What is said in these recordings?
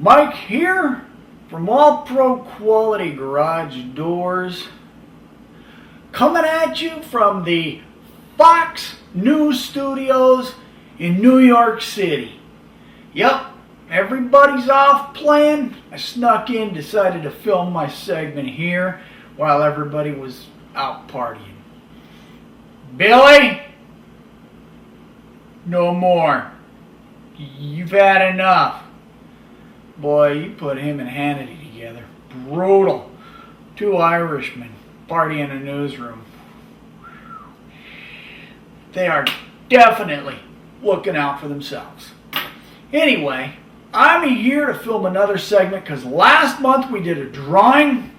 Mike here from All Pro Quality Garage Doors, coming at you from the Fox News Studios in New York City. Yep, everybody's off playing. I snuck in, decided to film my segment here while everybody was out partying. Billy, no more. You've had enough. Boy, you put him and Hannity together. Brutal. Two Irishmen partying in a newsroom. They are definitely looking out for themselves. Anyway, I'm here to film another segment because last month we did a drawing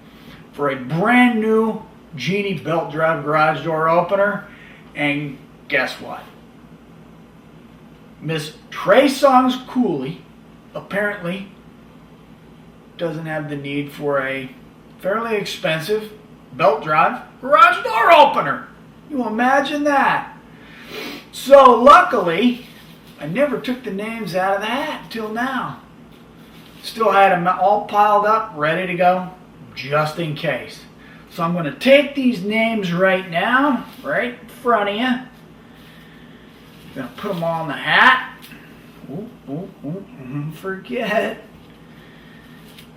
for a brand new Genie belt drive garage door opener. And guess what? Miss Trey Songz Cooley apparently doesn't have the need for a fairly expensive belt drive garage door opener. You imagine that? So luckily, I never took the names out of the hat until now. Still had them all piled up, ready to go, just in case. So I'm going to take these names right now, right in front of you. I'm going to put them all in the hat. Forget.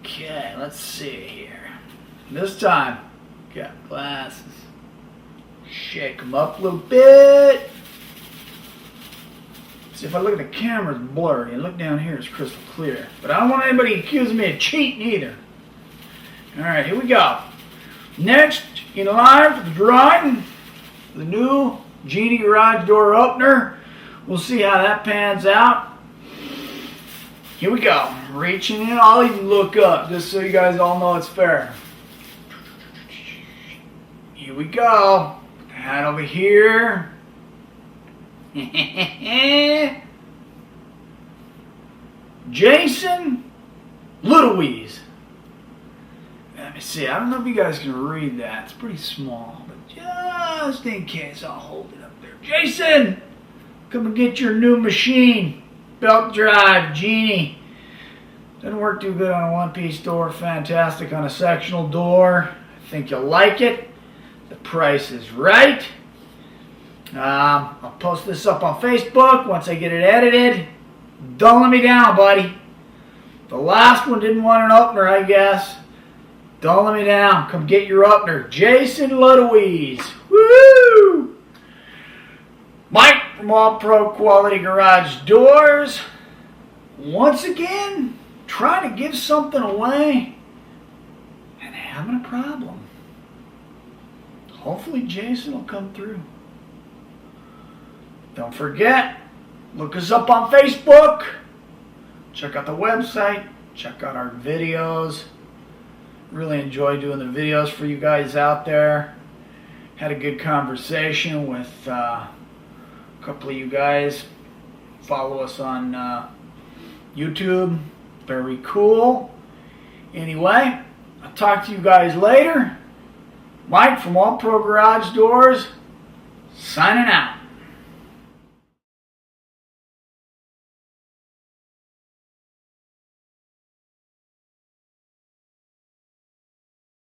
Okay, let's see here. This time, got glasses. Shake them up a little bit. See, if I look at the camera, it's blurry. And look down here, it's crystal clear. But I don't want anybody accusing me of cheating either. All right, here we go. Next, in line for the drawing, the new Genie garage door opener. We'll see how that pans out. Here we go. Reaching in, I'll even look up just so you guys all know it's fair. Here we go. Put the hat over here. Jason Littleweeze. Let me see. I don't know if you guys can read that. It's pretty small, but just in case, I'll hold it up there. Jason, come and get your new machine. Belt drive, Genie. Doesn't work too good on a one-piece door. Fantastic on a sectional door. I think you'll like it. The price is right. I'll post this up on Facebook once I get it edited. Don't let me down, buddy. The last one didn't want an opener, I guess. Don't let me down. Come get your opener. Jason Littleweeze. Woo! Mike from All Pro Quality Garage Doors. Once again, trying to give something away and having a problem. Hopefully Jason will come through. Don't forget, look us up on Facebook. Check out the website. Check out our videos. Really enjoy doing the videos for you guys out there. Had a good conversation with a couple of you guys. Follow us on YouTube. Very cool. Anyway, I'll talk to you guys later. Mike from All Pro Garage Doors, signing out.